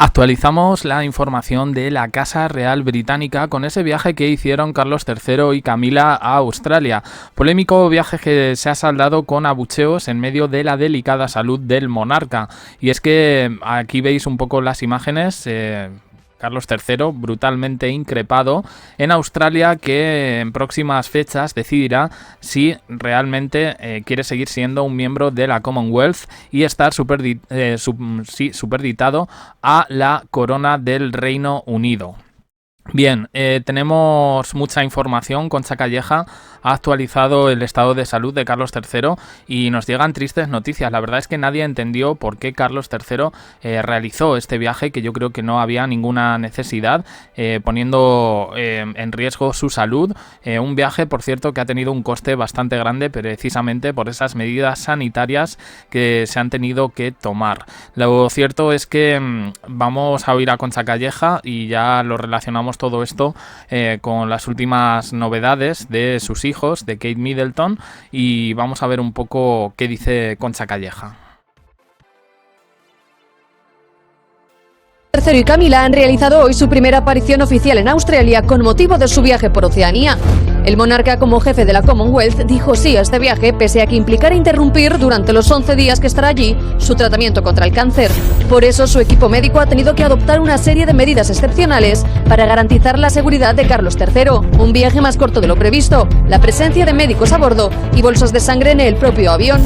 Actualizamos la información de la Casa Real Británica con ese viaje que hicieron Carlos III y Camila a Australia. Polémico viaje que se ha saldado con abucheos en medio de la delicada salud del monarca. Y es que aquí veis un poco las imágenes. Carlos III, brutalmente increpado en Australia, que en próximas fechas decidirá si realmente quiere seguir siendo un miembro de la Commonwealth y estar supeditado a la corona del Reino Unido. Bien, tenemos mucha información. Concha Calleja ha actualizado el estado de salud de Carlos III y nos llegan tristes noticias. La verdad es que nadie entendió por qué Carlos III realizó este viaje, que yo creo que no había ninguna necesidad, poniendo en riesgo su salud. Un viaje, por cierto, que ha tenido un coste bastante grande precisamente por esas medidas sanitarias que se han tenido que tomar. Lo cierto es que vamos a oír a Concha Calleja y ya lo relacionamos todo esto con las últimas novedades de sus hijos, de Kate Middleton, y vamos a ver un poco qué dice Concha Calleja. III y Camila han realizado hoy su primera aparición oficial en Australia con motivo de su viaje por Oceanía. El monarca, como jefe de la Commonwealth, dijo sí a este viaje pese a que implicara interrumpir durante los 11 días que estará allí su tratamiento contra el cáncer. Por eso su equipo médico ha tenido que adoptar una serie de medidas excepcionales para garantizar la seguridad de Carlos III. Un viaje más corto de lo previsto, la presencia de médicos a bordo y bolsas de sangre en el propio avión.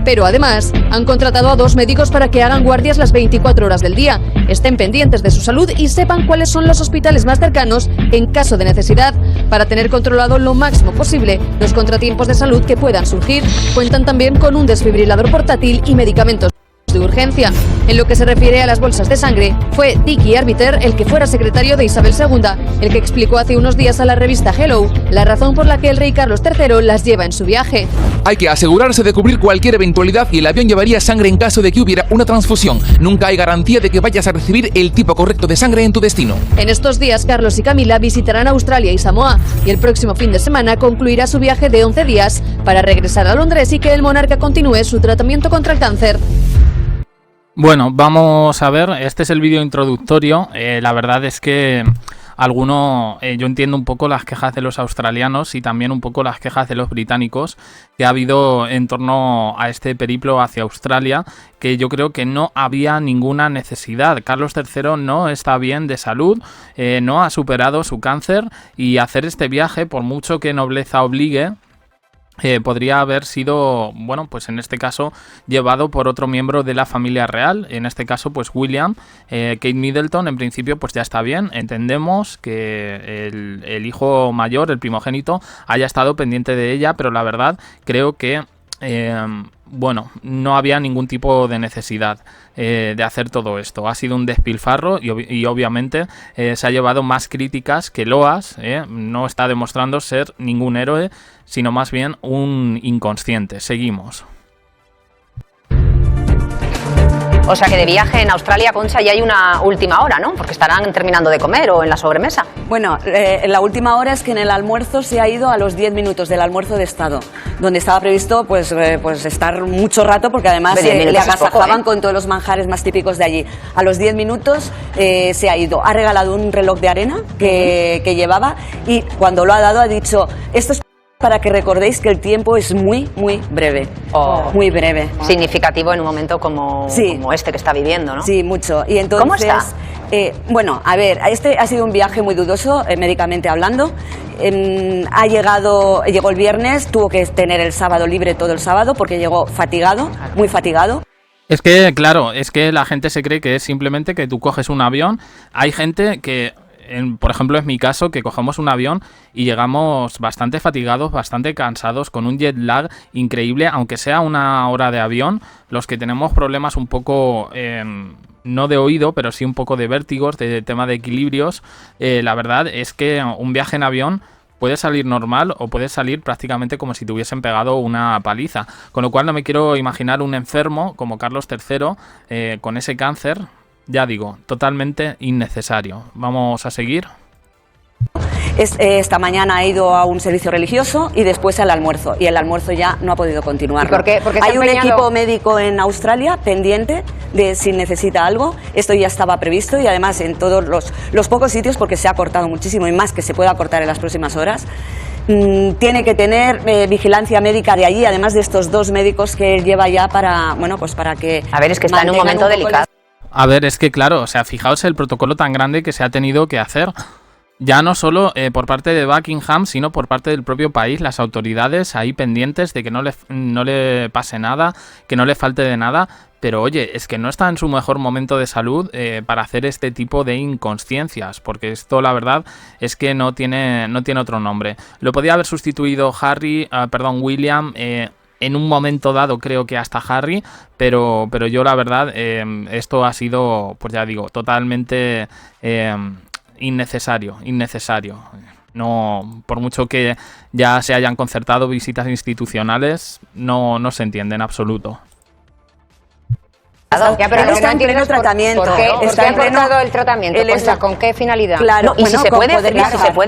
Pero además, han contratado a 2 médicos para que hagan guardias las 24 horas del día, estén pendientes de su salud y sepan cuáles son los hospitales más cercanos en caso de necesidad, para tener controlado lo máximo posible los contratiempos de salud que puedan surgir. Cuentan también con un desfibrilador portátil y medicamentos de urgencia. En lo que se refiere a las bolsas de sangre, fue Dickie Arbiter, el que fuera secretario de Isabel II, el que explicó hace unos días a la revista Hello la razón por la que el rey Carlos III las lleva en su viaje. Hay que asegurarse de cubrir cualquier eventualidad y el avión llevaría sangre en caso de que hubiera una transfusión. Nunca hay garantía de que vayas a recibir el tipo correcto de sangre en tu destino. En estos días, Carlos y Camila visitarán Australia y Samoa y el próximo fin de semana concluirá su viaje de 11 días para regresar a Londres y que el monarca continúe su tratamiento contra el cáncer. Bueno, vamos a ver, este es el vídeo introductorio. La verdad es que yo entiendo un poco las quejas de los australianos y también un poco las quejas de los británicos que ha habido en torno a este periplo hacia Australia, que yo creo que no había ninguna necesidad. Carlos III no está bien de salud, no ha superado su cáncer, y hacer este viaje, por mucho que nobleza obligue, podría haber sido, bueno, pues en este caso llevado por otro miembro de la familia real, en este caso pues William. Kate Middleton en principio pues ya está bien, entendemos que el hijo mayor, el primogénito, haya estado pendiente de ella, pero la verdad creo que bueno, no había ningún tipo de necesidad de hacer todo esto. Ha sido un despilfarro y obviamente se ha llevado más críticas que loas. No está demostrando ser ningún héroe, sino más bien un inconsciente. Seguimos. O sea que de viaje en Australia, Concha, ya hay una última hora, ¿no? Porque estarán terminando de comer o en la sobremesa. Bueno, la última hora es que en el almuerzo se ha ido a los 10 minutos del almuerzo de Estado, donde estaba previsto pues estar mucho rato, porque además le agasajaban con todos los manjares más típicos de allí. A los 10 minutos se ha ido, ha regalado un reloj de arena que llevaba, y cuando lo ha dado ha dicho: esto es para que recordéis que el tiempo es muy, muy breve. Muy breve. Significativo en un momento como este que está viviendo, ¿no? Sí, mucho. Y entonces, ¿cómo está? Bueno, a ver, este ha sido un viaje muy dudoso, médicamente hablando. Llegó el viernes, tuvo que tener el sábado libre, todo el sábado, porque llegó fatigado, muy fatigado. Es que, claro, es que la gente se cree que es simplemente que tú coges un avión. Hay gente que, por ejemplo, es mi caso, que cogemos un avión y llegamos bastante fatigados, bastante cansados, con un jet lag increíble, aunque sea una hora de avión. Los que tenemos problemas un poco, no de oído, pero sí un poco de vértigos, de tema de equilibrios, la verdad es que un viaje en avión puede salir normal o puede salir prácticamente como si te hubiesen pegado una paliza. Con lo cual no me quiero imaginar un enfermo como Carlos III con ese cáncer. Ya digo, totalmente innecesario. Vamos a seguir. Esta mañana ha ido a un servicio religioso y después al almuerzo. Y el almuerzo ya no ha podido continuar. ¿Por qué hay un equipo médico en Australia pendiente de si necesita algo. Esto ya estaba previsto y además en todos los pocos sitios, porque se ha cortado muchísimo y más que se pueda cortar en las próximas horas, tiene que tener vigilancia médica de allí, además de estos 2 médicos que él lleva ya para, bueno, pues para que... A ver, es que está en un momento delicado. A ver, es que claro, o sea, fijaos el protocolo tan grande que se ha tenido que hacer. Ya no solo por parte de Buckingham, sino por parte del propio país, las autoridades ahí pendientes de que no le pase nada, que no le falte de nada. Pero oye, es que no está en su mejor momento de salud para hacer este tipo de inconsciencias, porque esto la verdad es que no tiene otro nombre. Lo podía haber sustituido William, en un momento dado creo que hasta Harry, pero yo la verdad esto ha sido, pues ya digo, totalmente innecesario. No, por mucho que ya se hayan concertado visitas institucionales, no se entiende en absoluto. Ya, pero él está en pleno tratamiento. ¿Por qué está en pleno el tratamiento? ¿Con qué finalidad? Claro, y si se puede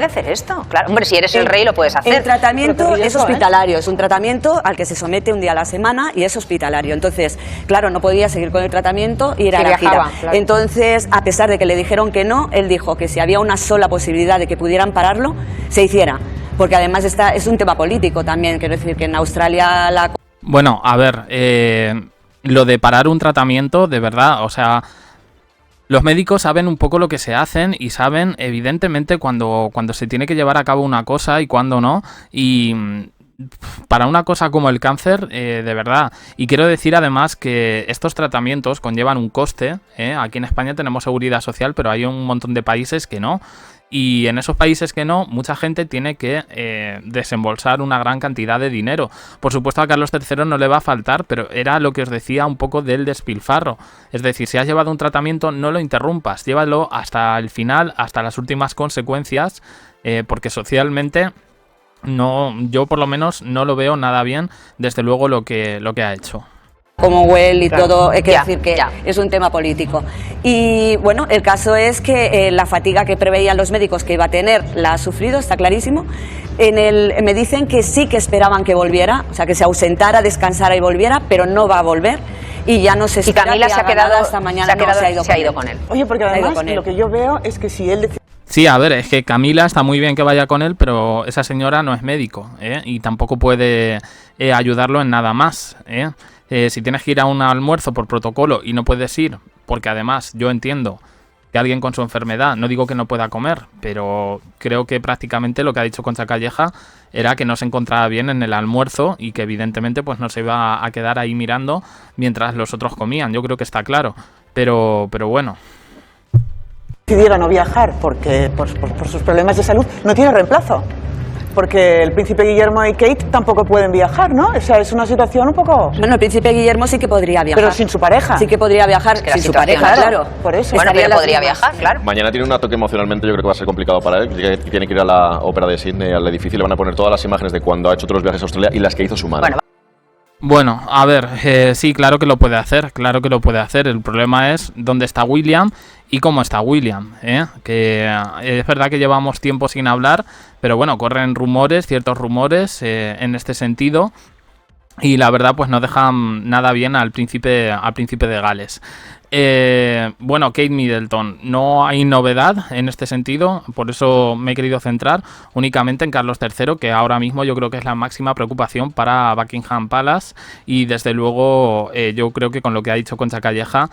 hacer esto. Claro, hombre, si eres el rey lo puedes hacer. El tratamiento es hospitalario, es un tratamiento al que se somete un día a la semana y es hospitalario. Entonces, claro, no podía seguir con el tratamiento y ir a la gira. Claro. Entonces, a pesar de que le dijeron que no, él dijo que si había una sola posibilidad de que pudieran pararlo, se hiciera. Porque además es un tema político también, quiero decir que en Australia la... Bueno, a ver, lo de parar un tratamiento, de verdad, o sea, los médicos saben un poco lo que se hacen y saben evidentemente cuando se tiene que llevar a cabo una cosa y cuando no, y para una cosa como el cáncer, de verdad. Y quiero decir además que estos tratamientos conllevan un coste, aquí en España tenemos seguridad social, pero hay un montón de países que no. Y en esos países que no, mucha gente tiene que desembolsar una gran cantidad de dinero. Por supuesto a Carlos III no le va a faltar, pero era lo que os decía un poco del despilfarro. Es decir, si has llevado un tratamiento, no lo interrumpas, llévalo hasta el final, hasta las últimas consecuencias, porque socialmente yo por lo menos no lo veo nada bien, desde luego lo que ha hecho. Commonwealth y todo, hay que decir que es un tema político. Y bueno, el caso es que la fatiga que preveían los médicos que iba a tener la ha sufrido, está clarísimo. Me dicen que sí que esperaban que volviera, o sea, que se ausentara, descansara y volviera, pero no va a volver. Y ya no se espera. Y Camila que se ha quedado hasta mañana, se ha ido con él. Oye, porque además lo que yo veo es que si él Sí, a ver, es que Camila está muy bien que vaya con él, pero esa señora no es médico, y tampoco puede ayudarlo en nada más, si tienes que ir a un almuerzo por protocolo y no puedes ir, porque además yo entiendo que alguien con su enfermedad, no digo que no pueda comer, pero creo que prácticamente lo que ha dicho Concha Calleja era que no se encontraba bien en el almuerzo y que evidentemente pues no se iba a quedar ahí mirando mientras los otros comían. Yo creo que está claro, pero bueno. decidiera no viajar porque por sus problemas de salud, no tiene reemplazo. Porque el príncipe Guillermo y Kate tampoco pueden viajar, ¿no? O sea, es una situación un poco... Bueno, el príncipe Guillermo sí que podría viajar. Pero sin su pareja. Sí que podría viajar sin su pareja, claro. Por eso. Bueno, pero podría viajar, claro. Mañana tiene un ataque emocionalmente, yo creo que va a ser complicado para él. Tiene que ir a la ópera de Sydney, al edificio, y le van a poner todas las imágenes de cuando ha hecho todos los viajes a Australia y las que hizo su madre. Bueno, a ver, sí, claro que lo puede hacer, El problema es dónde está William y cómo está William, que es verdad que llevamos tiempo sin hablar, pero bueno, corren rumores, ciertos rumores en este sentido, y la verdad pues no dejan nada bien al príncipe de Gales. Bueno, Kate Middleton, no hay novedad en este sentido, por eso me he querido centrar únicamente en Carlos III, que ahora mismo yo creo que es la máxima preocupación para Buckingham Palace, y desde luego yo creo que con lo que ha dicho Concha Calleja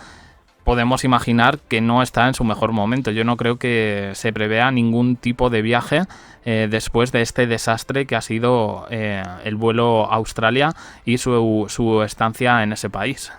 podemos imaginar que no está en su mejor momento. Yo no creo que se prevea ningún tipo de viaje después de este desastre que ha sido el vuelo a Australia y su estancia en ese país.